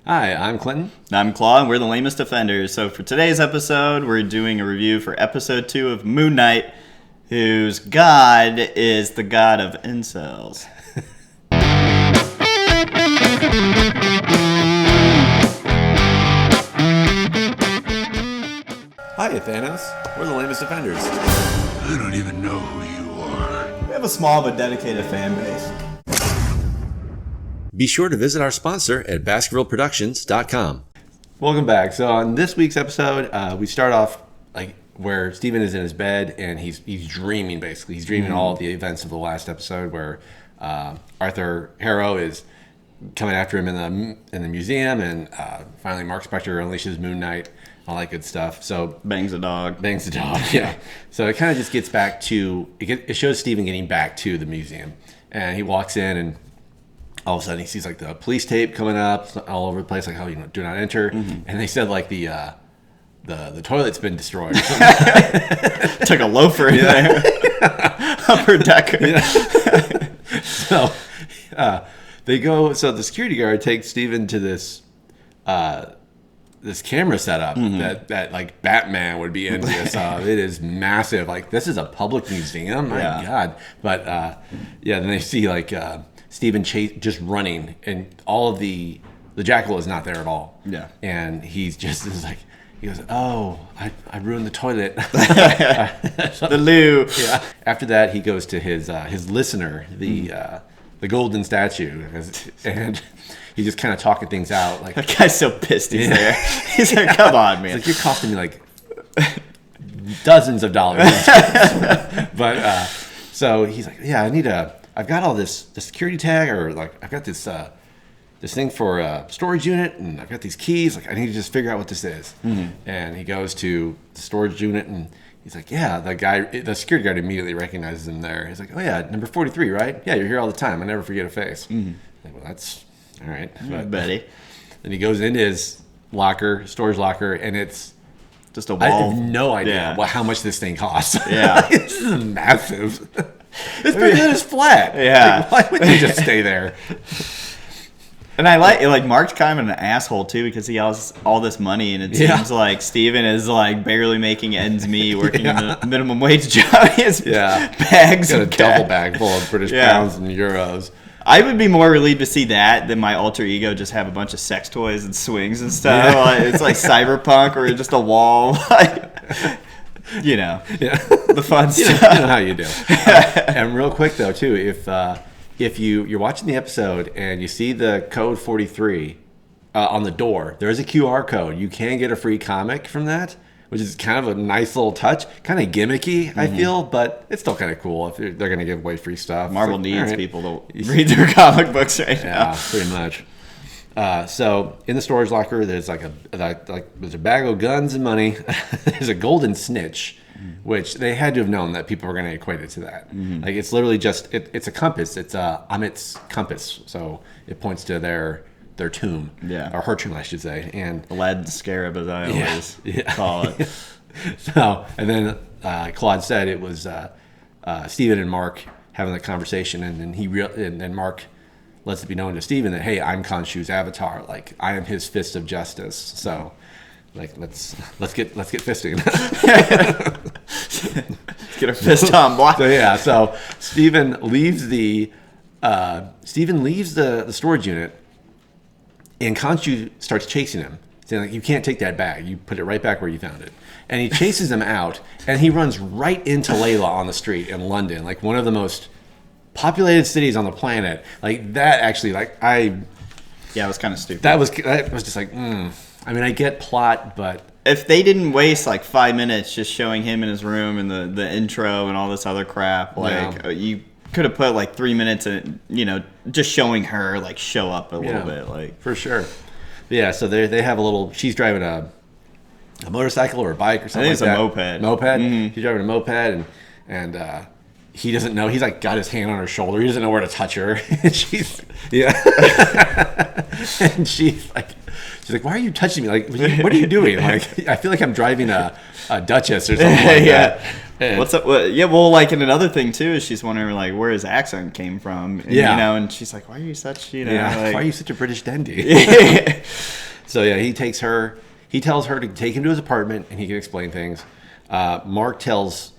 Hi, I'm Clinton. And I'm Claw, and we're the lamest offenders. So for today's episode, we're doing a review for episode 2 of Moon Knight, whose god is the god of incels. Hi, Thanos. We're the lamest offenders. I don't even know who you are. We have a small but dedicated fan base. Be sure to visit our sponsor at BaskervilleProductions.com. Welcome back. So on this week's episode, we start off like where Steven is in his bed and he's dreaming basically. He's dreaming all of the events of the last episode where Arthur Harrow is coming after him in the museum, and finally Mark Spector unleashes Moon Knight, all that good stuff. So Bangs a dog. Yeah. So it kind of just gets back to it shows Steven getting back to the museum, and he walks in and all of a sudden he sees like the police tape coming up all over the place, like, oh, do not enter. And they said like the toilet's been destroyed. Took a loafer in there. Upper decker. Yeah. So they go. So the security guard takes Steven to this camera setup that like Batman would be into. So it is massive. Like, this is a public museum. My God. But then they see like Steven just running, and all of the jackal is not there at all. Yeah. And he's just like, he goes, oh, I ruined the toilet. The loo. Yeah. After that, he goes to his listener, the golden statue, and he's just kind of talking things out. Like, That guy's so pissed he's there. He's like, come on, man. It's like, you're costing me like dozens of dollars. But so he's like, yeah, I've got all this the security tag, or like I've got this thing for a storage unit, and I've got these keys. Like, I need to just figure out what this is. And he goes to the storage unit, and he's like, yeah, the security guard immediately recognizes him there. He's like, oh yeah, number 43, right? Yeah, you're here all the time. I never forget a face. Like, well, that's all right. But Betty. Then he goes into his storage locker, and it's Just a I wall. have no idea how much this thing costs. Yeah. This is massive. It's bigger than his flat. Yeah. Like, why would you just stay there? And I like Mark's kind of an asshole too, because he has all this money, and it seems like Steven is like barely making ends meet, working in a minimum wage job. He has bags Got a of double cash. bag full of British pounds and euros. I would be more relieved to see that than my alter ego just have a bunch of sex toys and swings and stuff. Like, it's like Cyberpunk, or just a wall. The fun stuff. You know how you do. And real quick though too, if you're watching the episode and you see the code 43 on the door, there is a QR code. You can get a free comic from that, which is kind of a nice little touch. Kind of gimmicky, I feel, but it's still kind of cool if they're going to give away free stuff. Marvel So, needs right. people to read their comic books right now. Yeah, pretty much. So in the storage locker, there's there's a bag of guns and money. There's a golden snitch, which they had to have known that people were going to equate it to that. Like, it's literally just it's a compass. It's Amit's compass, so it points to their tomb, or her tomb, I should say. And Aladdin's scarab, as I always call it. So, and then Claude said it was Steven and Mark having the conversation, and then then Mark lets it be known to Steven that, hey, I'm Khonshu's avatar. Like, I am his fist of justice. So, like, let's get fisting. Get a fist on block. So Steven leaves the storage unit, and Khonshu starts chasing him, saying, like, you can't take that bag. You put it right back where you found it. And he chases him out, and he runs right into Layla on the street in London, like one of the most populated cities on the planet. Like, that actually, like, it was kind of stupid. That was just like, I mean, I get plot, but if they didn't waste like 5 minutes just showing him in his room and the intro and all this other crap, you could have put like 3 minutes in, just showing her like show up a little bit, like, for sure. But yeah, so they have a little. She's driving a motorcycle or a bike or something. I think it's a moped. Moped. She's driving a moped, and he doesn't know. He's like got his hand on her shoulder. He doesn't know where to touch her. And she's and she's like, why are you touching me? Like, what are you doing? Like, I feel like I'm driving a Duchess or something like that. And, What's up? Yeah, well, like, and another thing too is she's wondering like where his accent came from. And, Yeah. You know, and she's like, why are you such, you know, why are like, you such a British dandy? So yeah, he tells her to take him to his apartment and he can explain things. Mark tells,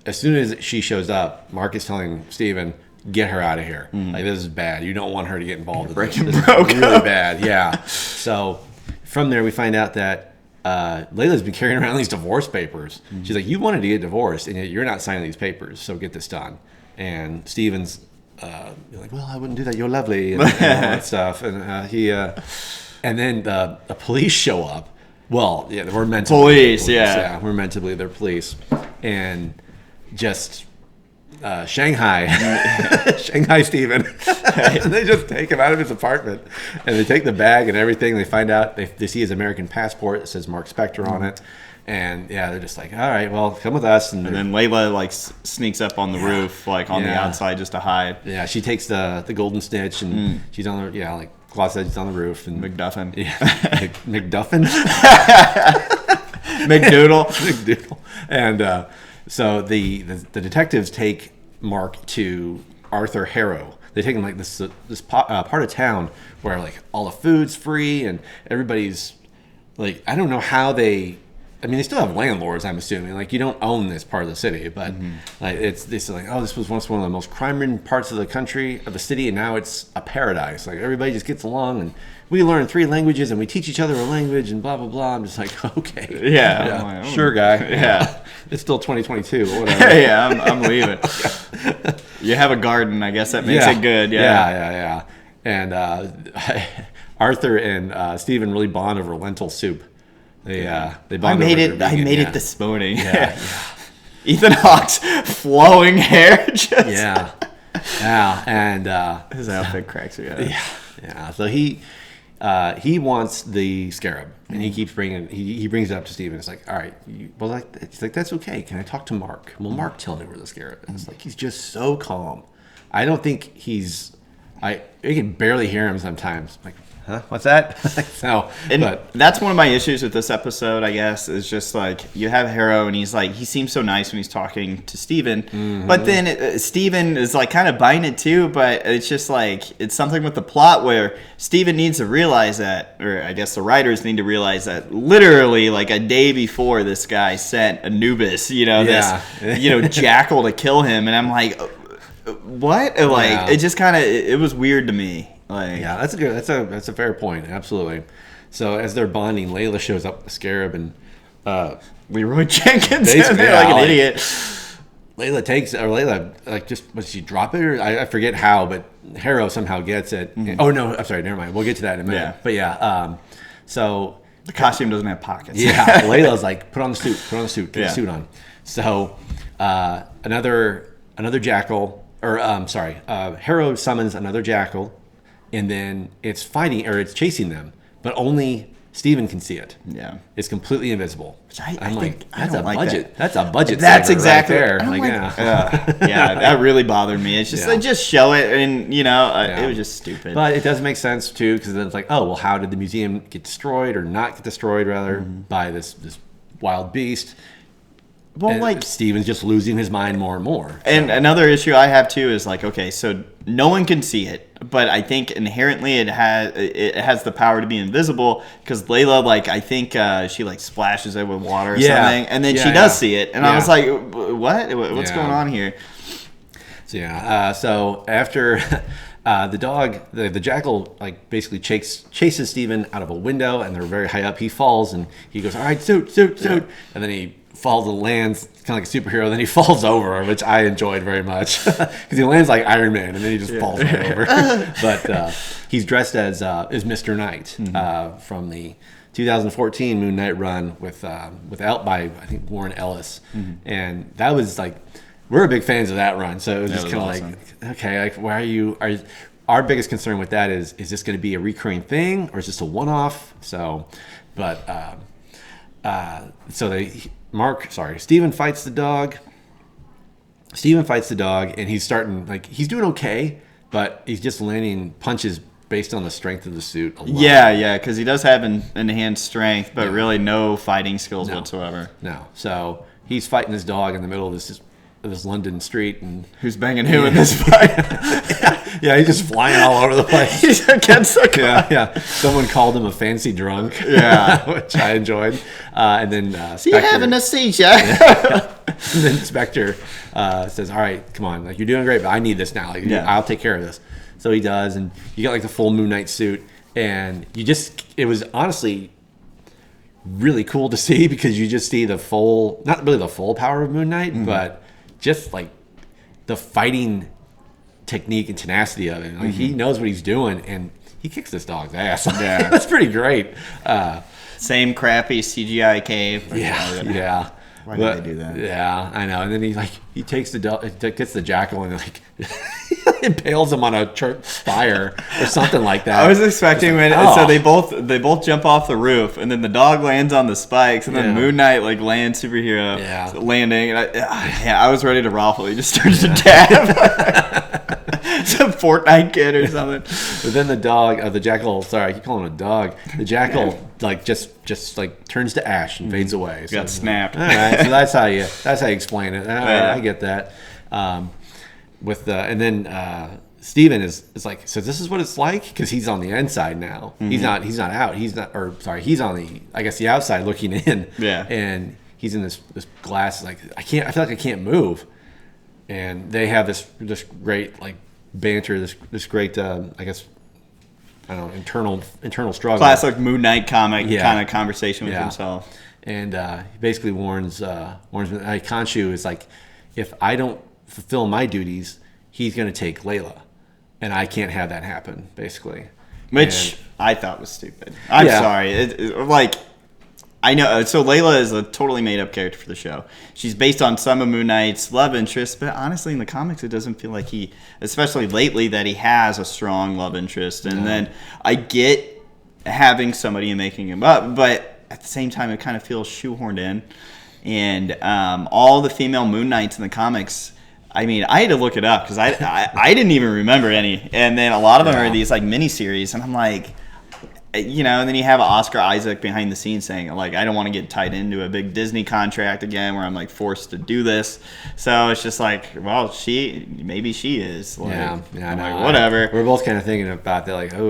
as soon as she shows up, Mark is telling Steven, get her out of here. Like, this is bad. You don't want her to get involved in this. This is really bad. Yeah. So from there, we find out that Layla's been carrying around these divorce papers. She's like, you wanted to get divorced, and yet you're not signing these papers, so get this done. And Steven's like, well, I wouldn't do that. You're lovely, and all that stuff. And and then the police show up. Well, yeah, we're meant to Police, be police. yeah. We're meant to believe they're police. And just Shanghai Steven. They just take him out of his apartment and they take the bag and everything. They find out, they see his American passport that says Mark Spector on it. And yeah, they're just like, all right, well, come with us. And then Layla like sneaks up on the roof, like on the outside just to hide. Yeah, she takes the golden snitch and she's on the, like Claude said, she's on the roof. And McDuffin. Yeah. McDuffin? McDoodle. And so the detectives take Mark to Arthur Harrow. They take him like this part of town where like all the food's free and everybody's like, I don't know how they they still have landlords, I'm assuming. Like, you don't own this part of the city, but like it's like, oh, this was once one of the most crime-ridden parts of the city, and now it's a paradise. Like, everybody just gets along, and we learn 3 languages, and we teach each other a language, and blah blah blah. I'm just like, okay, yeah, like, sure, guy. Yeah, it's still 2022, but whatever. Yeah, I'm leaving. You have a garden, I guess that makes it good. Yeah. And Arthur and Steven really bond over lentil soup. They bond. I made it this morning. Yeah. Ethan Hawke's flowing hair. And his outfit cracks me up. Yeah. So he wants the scarab, and he keeps bringing. He brings it up to Steven. It's like, all right, he's like, that's okay. Can I talk to Mark? Well, Mark, tell me where the scarab is. It's like, he's just so calm. I don't think I can barely hear him sometimes. I'm like, huh? What's that? But that's one of my issues with this episode, I guess, is just like, you have Harrow and he seems so nice when he's talking to Steven, but then Steven is like kind of buying it too, but it's just like, it's something with the plot where Steven needs to realize that, or I guess the writers need to realize that literally like a day before this guy sent Anubis, this jackal to kill him, and I'm like, what? Like, it just kind of, it was weird to me. Like, yeah, that's a fair point. Absolutely. So as they're bonding, Layla shows up with the scarab, and Leroy Jenkins in there like an idiot. Layla like, just, was she drop it, or I forget how, but Harrow somehow gets it. Oh no, I'm sorry, never mind. We'll get to that in a minute. Yeah. But yeah, so the costume doesn't have pockets. Yeah, Layla's like, put on the suit, get the suit on. So another jackal, or Harrow summons another jackal. And then it's chasing them, but only Steven can see it. Yeah, it's completely invisible. I'm like, that's a like budget. That. That's a budget. That's exactly right there. That really bothered me. It's just just show it, and it was just stupid. But it does make sense too, because then it's like, oh well, how did the museum get destroyed, or not get destroyed rather, by this wild beast? Well, and like, Steven's just losing his mind more and more. And another issue I have too is like, okay, so no one can see it, but I think inherently it has the power to be invisible, because Layla, like, I think she like splashes it with water or something, and then she does see it, and I was like, what? What's going on here? So so after the dog, the jackal, like, basically chases Steven out of a window, and they're very high up. He falls, and he goes, all right, suit, and then he falls and lands kind of like a superhero. Then he falls over, which I enjoyed very much, because he lands like Iron Man, and then he just falls right over. But he's dressed as Mr. Knight from the 2014 Moon Knight run with by I think Warren Ellis, and that was like, we're big fans of that run. So it was just kind of awesome. Like, okay, like, why are you? Our biggest concern with that is this going to be a recurring thing, or is this a one-off? So, but Steven fights the dog. And he's starting, like, he's doing okay, but he's just landing punches based on the strength of the suit alone. Yeah, because he does have enhanced strength, but really no fighting skills whatsoever. No. So he's fighting this dog in the middle of this London street, and who's banging who in this fight? Yeah, he's just flying all over the place. He's against the car. Yeah. Someone called him a fancy drunk. Yeah, which I enjoyed. And then Spectre, you having a seizure? And then Spectre says, "All right, come on, like you're doing great, but I need this now. Like, I'll take care of this." So he does, and you got like the full Moon Knight suit, and it was honestly really cool to see because you just see not really the full power of Moon Knight, but just like the fighting technique and tenacity of it. Like he knows what he's doing, and he kicks this dog's ass. Yeah, that's pretty great. Same crappy CGI cave. Yeah. Why did they do that? Yeah, I know. And then he takes gets the jackal and like impales him on a church spire or something like that. I was expecting so they both jump off the roof, and then the dog lands on the spikes, and then Moon Knight like lands superhero landing. And I was ready to raffle. He just started to dab. Some Fortnite kid or something. But then the jackal. Sorry, I keep calling him a dog. The jackal like just like turns to ash and fades away. So, got snapped. All right, so that's how you explain it. All right, I get that. And then Steven is like, so this is what it's like because he's on the inside now. He's not out. He's on the outside looking in. Yeah. And he's in this glass. Like I feel like I can't move. And they have this great like banter. This great internal struggle. Classic Moon Knight comic kind of conversation with himself. And he basically warns Khonshu is like, if I don't fulfill my duties, he's going to take Layla, and I can't have that happen. Basically, which I thought was stupid. I'm sorry. I know. So Layla is a totally made-up character for the show. She's based on some of Moon Knight's love interest, but honestly, in the comics, it doesn't feel like especially lately, that he has a strong love interest. And then I get having somebody and making him up, but at the same time, it kind of feels shoehorned in. And all the female Moon Knights in the comics, I mean, I had to look it up because I didn't even remember any. And then a lot of them are these like miniseries, and I'm like, and then you have Oscar Isaac behind the scenes saying, like, I don't want to get tied into a big Disney contract again where I'm like forced to do this. So it's just like, well, maybe she is. Like, I'm like, whatever. We're both kind of thinking about that, like, is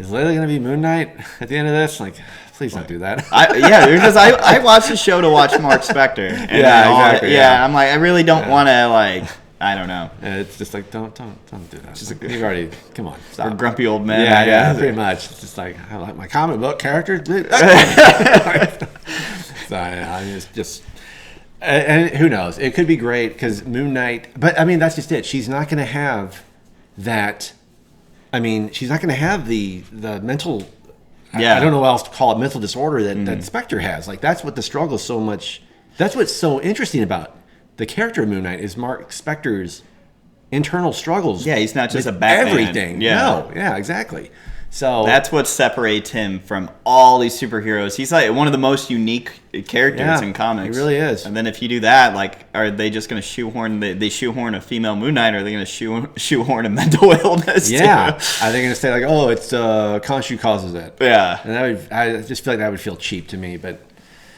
Layla gonna be Moon Knight at the end of this? Like, please don't do that. Because I watched the show to watch Mark Spector. And exactly. I'm like, I really don't want to like. I don't know. It's just like don't do that. Just you've already come on, stop. We're grumpy old men. Yeah, pretty much. It's just like I like my comic book characters. So I just and who knows? It could be great because Moon Knight. But I mean, that's just it. She's not going to have that. I mean, she's not going to have the mental. I don't know what else to call it. Mental disorder that Spectre has. Like that's what the struggle is so much. That's what's so interesting about the character of Moon Knight is Mark Spector's internal struggles. Yeah, he's not just a Batman. Everything. Yeah. No. Yeah, exactly. So that's what separates him from all these superheroes. He's like one of the most unique characters in comics. He really is. And then if you do that, like, are they just going to shoehorn a female Moon Knight, or are they going to shoehorn a mental illness? Yeah. Are they going to say like, oh, it's Khonshu causes it? Yeah. And I just feel like that would feel cheap to me, but.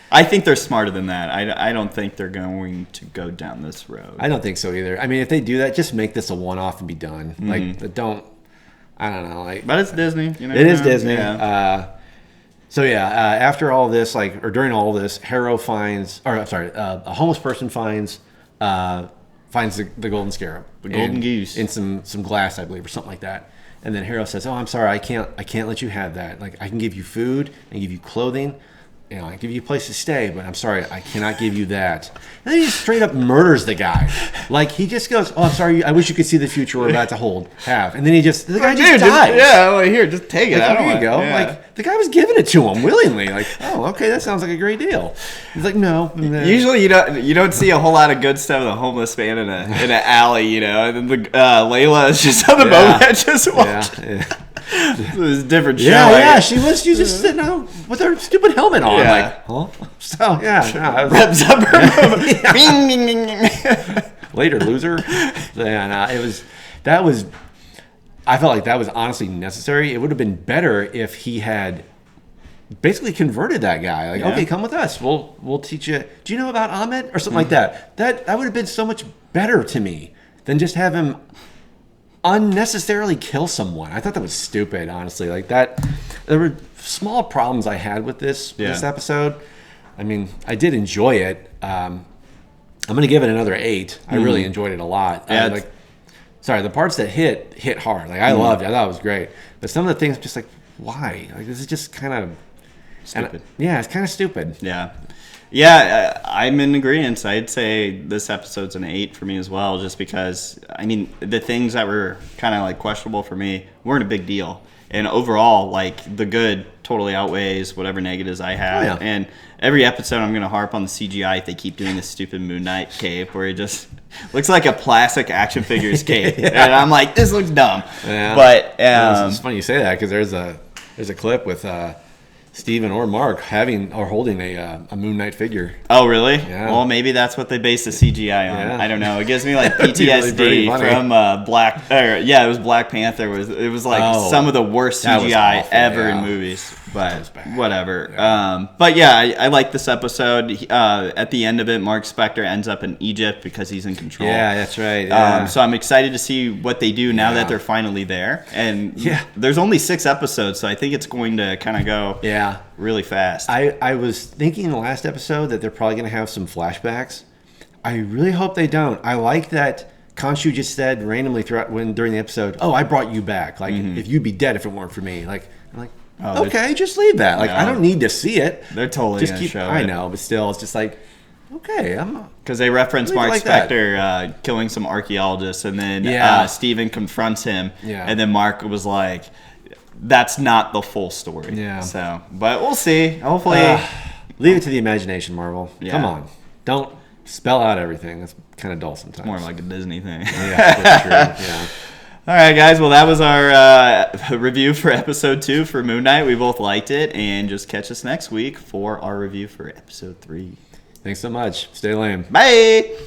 I think they're smarter than that. I don't think they're going to go down this road. I don't think so either. I mean, if they do that, just make this a one-off and be done. Like, I don't know. Like, but it's Disney. It is Disney. Yeah. After all this, or during all this, Harrow a homeless person finds the golden scarab, the golden goose, in some glass, I believe, or something like that. And then Harrow says, "Oh, I'm sorry, I can't let you have that. Like, I can give you food, I can give you clothing." I give you a place to stay, but I'm sorry, I cannot give you that. And then he straight up murders the guy. Like, he just goes, oh, I'm sorry, I wish you could see the future we're about to have. And then the guy just dies. Here, just take it. Like, here you go. Yeah. Like, the guy was giving it to him willingly. Like, oh, okay, that sounds like a great deal. He's like, no. Usually you don't see a whole lot of good stuff with a homeless man in an alley, and then Layla is just on the boat just watching. Yeah. It was a different show. Yeah, she was just sitting out with her stupid helmet on. Like, huh? So, revs up her movement. Later, loser. I felt like that was honestly necessary. It would have been better if he had basically converted that guy. Like, okay, come with us. We'll teach you. Do you know about Ahmed or something like that? That would have been so much better to me than just have him unnecessarily kill someone. I thought that was stupid, honestly. Like that, there were small problems I had with this episode. I mean, I did enjoy it. I'm going to give it another 8. I really enjoyed it a lot. Yeah, the parts that hit hard. Like I loved it. I thought it was great. But some of the things, just like, why? Like this is just kind of stupid. It's kind of stupid. Yeah. Yeah, I'm in agreement. I'd say this episode's an 8 for me as well, just because, I mean, the things that were kind of like questionable for me weren't a big deal. And overall, like, the good totally outweighs whatever negatives I have. Oh, yeah. And every episode I'm going to harp on the CGI if they keep doing this stupid Moon Knight cape where it just looks like a plastic action figure's cape. And I'm like, this looks dumb. Yeah. But it's funny you say that because there's a clip with Steven or Mark holding a Moon Knight figure. Oh, really? Yeah. Well, maybe that's what they based the CGI on. Yeah. I don't know. It gives me like Really pretty PTSD funny. from it was Black Panther. It was like some of the worst That was CGI awful, ever yeah. in movies. But bad. whatever. Yeah. But yeah, I like this episode. At the end of it, Mark Spector ends up in Egypt because he's in control. Yeah, that's right. Yeah. So I'm excited to see what they do now Yeah. that they're finally there. And Yeah. there's only 6 episodes, so I think it's going to kind of go really fast. I was thinking in the last episode that they're probably going to have some flashbacks. I really hope they don't. I like that Khonshu just said randomly during the episode, "Oh, I brought you back. Like, if you'd be dead if it weren't for me." Like, I'm like, okay, just leave that. Like, I don't need to see it. They're totally just gonna keep. show I it. know, but still, it's just like, okay, I'm. Because they reference Mark like that. Spector killing some archaeologists, and then Steven confronts him, and then Mark was like, "That's not the full story." Yeah. So, but we'll see. Hopefully, Leave it to the imagination, Marvel. Yeah. Come on, don't spell out everything. That's kind of dull sometimes. more like a Disney thing. Yeah, that's true. Yeah. All right, guys. Well, that was our review for episode 2 for Moon Knight. We both liked it, and just catch us next week for our review for episode 3. Thanks so much. Stay lame. Bye.